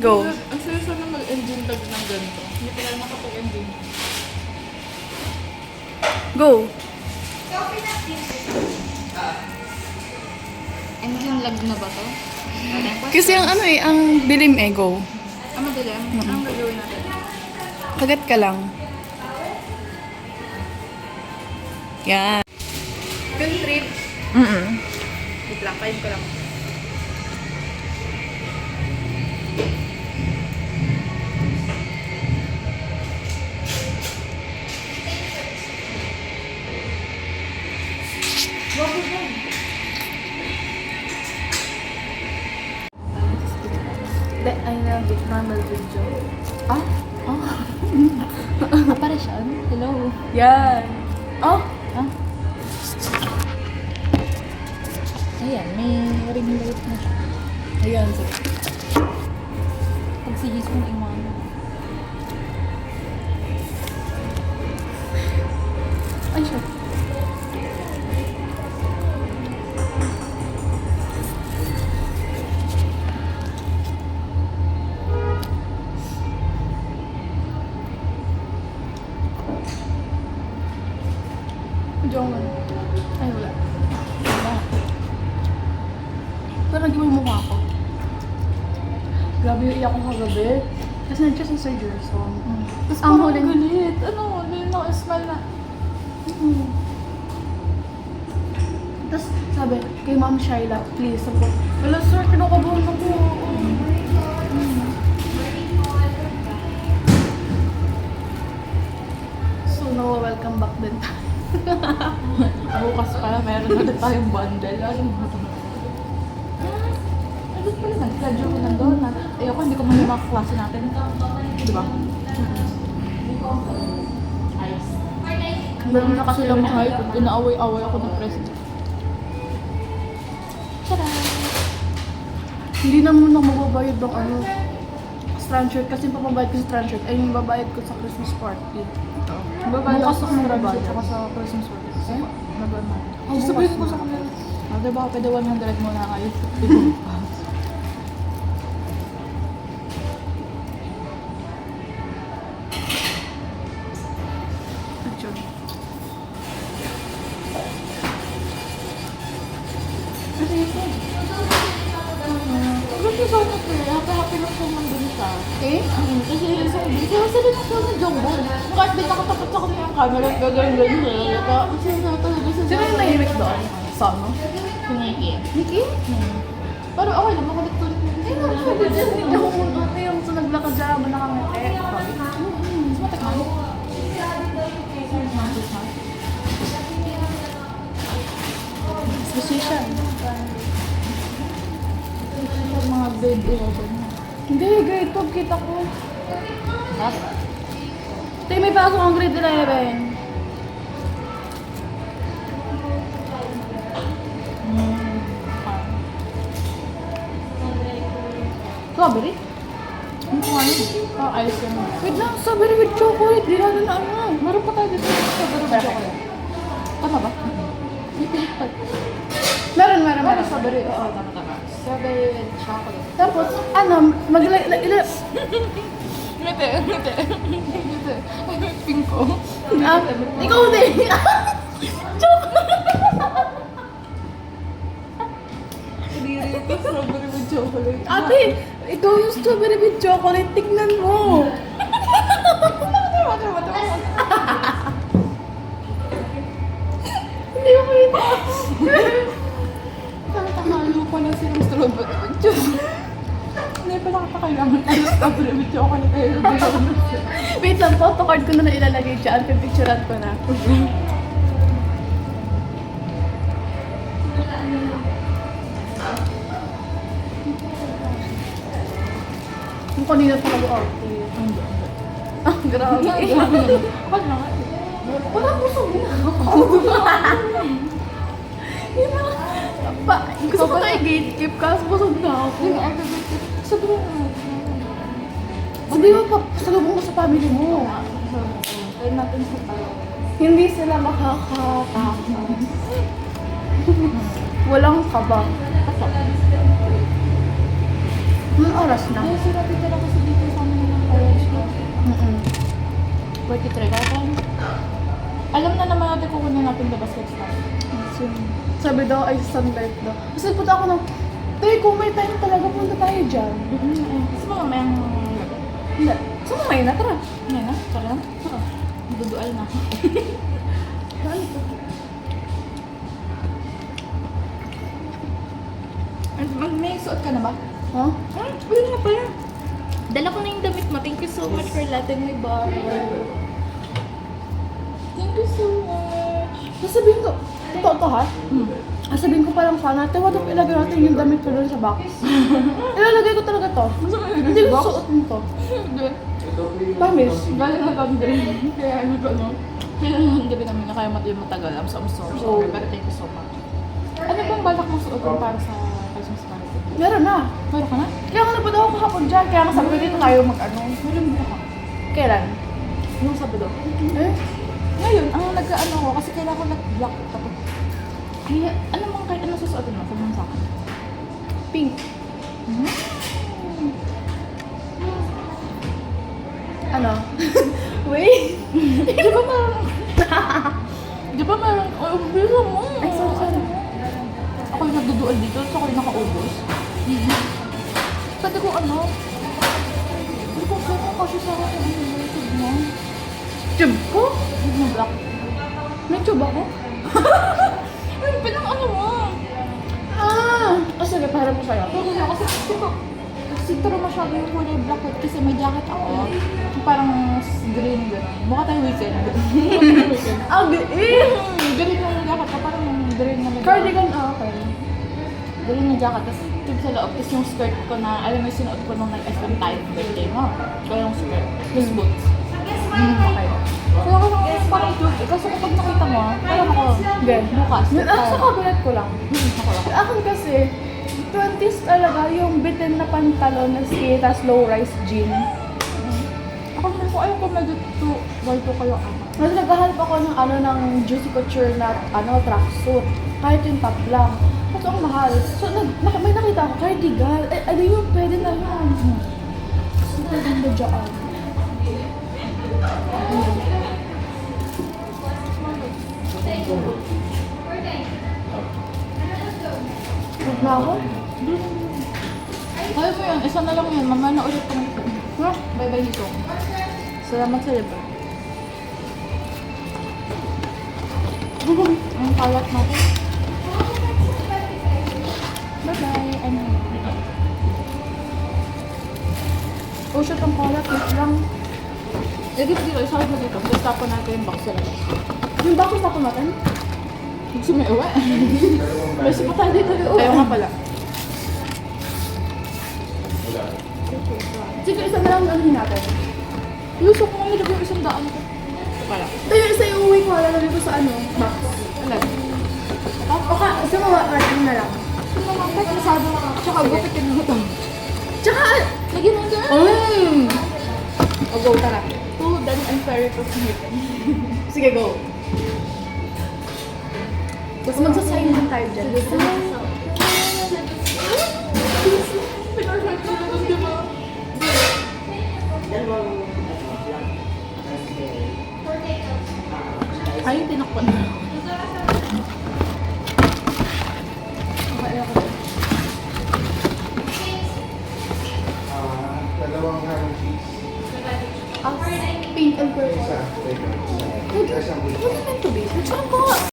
Go. Ang seryoso na mag-engine tag ng ganito. Hindi pala makapag-engine. Go. Engine lag na ba to? Kasi ang ano eh, ang dilim eh, go. Madali. Anong gagawin natin? Kagat ka lang. Yan. Field trip. Wait lang, kain ko lang. I love it. Normal video. Ah? Oh. Apparition? Hello? Yan. Oh! Ah? Ayan, may ring light na siya. Ayan, sige. Pag si Jesus mong imano. Ay, siya. Jongan. Ay, wala. Wala. Pero naging yung mukha ko. Grabe yung iyak ko kagabi. Kasi nandiyan si Sir Gerson. Tapos ang huli galit. Ano? Hindi na smile na. Tapos sabi, kay Ma'am Shyla, please. Sabi ko, wala sir, kinakabahan ako. So, welcome back din tayo. Bukas pala, meron ulit tayong bundle. Ano pala, nag-graduate ko nandun. Ayoko, hindi ko man yung mga klase natin. Diba? Meron na kasi lang Ay, inaaway-away ako ng president. Hindi naman ako magbabayad ng ano, Strandshirt. Kasi yung papabayad ko sa Strandshirt ay yung babayad ko sa Christmas party. Babayad Bukas ako ako ng magbabayad. budget tsaka sa Christmas party. Eh? Ang sabihin ko sa kanila. Diba, pwede 100 muna kayo. Picture. Kasi ito. Kasi sa ano ko eh, happy lang siya nandun sa. Eh? Kasi sila na siya ng jumbo. Kahit di nakatapat sa kanya yung camera, gagawin siya. Kasi na talaga siya. Sino yung nahimik doon? Sa ano? Si Nikki. Nikki? Pero okay lang, makulit-kulit na Ay, sabi dyan, hindi ako ate yung sa naglakad dyan, ba nakangiti? Mas matikman. Musician. Mga grade 11 na. Hindi, grade 12 kita ko. Ha? Tay, may pasok ang grade 11. Strawberry? Ano ko ano? Ice cream. Wait lang, strawberry with chocolate. Di na ano. Meron pa tayo dito. Strawberry with chocolate. Tama ba? Meron. Meron strawberry. Oo, tama. Strawberry with chocolate. Tapos, ano, Ngiti. Pinko. ikaw din. Hindi ko strawberry with chocolate. Ate, ikaw yung strawberry with chocolate. Tignan mo. Hindi ko kita. Takalo pa na silang strawberry with chocolate. Hindi pala kita kailangan tayo strawberry with chocolate. Wait lang, photocard ko na ilalagay dyan. Pipicturean ko na. Yung kanina pa kayo ate. Ah, grabe. Wag na nga. Wala mo sa Gusto ko tayo gatekeep kasi busog na ako. Sabi mo nga. Sabi mo pa, salubong ko sa family mo. Try natin sa tayo. Hindi sila makakatakot. Walang kaba. Anong oras na? Ay, sila titira Worth it talaga. Alam na naman natin kung kunin natin the baskets na. Sabi daw ay sunlight daw. Kasi punta ako ng, Tay, kung may time talaga, punta tayo dyan. Gusto mo mamayang... Hindi. Saan may na? Tara. Ngayon na? Tara na? Tara. Dudual na. Saan ito? May suot ka na ba? Ha? Wala na pala. Dala ko na yung damit mo. Thank you so much for letting me borrow. Thank you so much. Sasabihin ko, totoo to ha? Sasabihin ko palang sana, Tay, wag ilagay natin yung damit ko doon sa box. Ilalagay ko talaga to. Hindi ko suot mo to. Hindi. Promise. Galing na kami din. Kaya ano ko, no? Kailangan gabi namin na kaya matagal. I'm so sorry. Pero thank you so much. Ano bang balak mo suotin para sa Christmas party? Meron na. Meron ka na? Kaya nga napunta ako kahapon dyan. Kaya nga sabi ko dito tayo mag-ano. Meron ba ka? Kailan? Yung Sabado. Eh? Ngayon, ang nagkaano ko kasi kailangan ko nag-block tapos ay, ano mang kahit ano susuotin mo, sabihin mo sa akin. Pink. Ano? Wait. Di ba meron? Di ba meron? Oh, bisa mo. Ay, sorry. Ako yung nagdudual dito, so ako yung nakaubos. Pwede ko ano? Hindi ko pwede ko kasi sa akin yung YouTube mo. Tube ko? Hindi mo block. May tube ako? Ay, pinang ano mo? Sige, para po sa'yo. Pero kasi siguro masyado yung kulay black kasi may jacket ako. Parang green gano'n. Mukha tayo weekend. Green yung jacket ko, parang green na may Cardigan, okay. Green yung jacket, tapos tube sa loob. Tapos yung skirt ko na, alam mo yung sinuot ko nung nag-SM time birthday mo. Kaya yung skirt. Tapos boots. Okay. Kaya ako lang parang tube. Kasi kapag nakita mo, parang ako bukas. Sa kabinet ko lang. Ako lang. Ako kasi, 20s talaga yung bitin na pantalon na skate, tas low-rise jean. Ako naman ko, ayaw ko medyo to kayo ako. Mas naghahanap ako ng ng Juicy Couture na tracksuit. Kahit yung top lang. Kasi ang mahal. So, may nakita ako, cardigan. Ano yun, pwede na yun. So, maganda dyan. Huwag na ako. Kaya ko yun, isa na lang yun. Mamaya na ulit kami. Bye-bye dito. Salamat sa libre. Ang kalat natin. Bye-bye. Ano? Oh, shit, ang kalat. Wait lang. Lagi dito, isa ko dito. Tapos tapon natin yung box sa labas. Yung bakit ako natin? Gusto mo iuwi? May sipa tayo dito. Ayaw nga pala. Sige, isa na lang natin natin. Gusto ko nga nilagay yung isang daan ko. Pala. Tayo isa yung uwi ko, lalagay ko sa box. Alam. Baka, isa mo, writing na lang. Kahit masado. Tsaka gupitin mo ito. Tsaka, Lagyan mo dyan. o go, tara. Oh, then I'm very fascinated. Sige, go. Tapos magsasign din tayo dyan. Ay, tinakpan na. Dalawang harong cheese. Pink and purple. Isa. What is meant to be? Which one ko?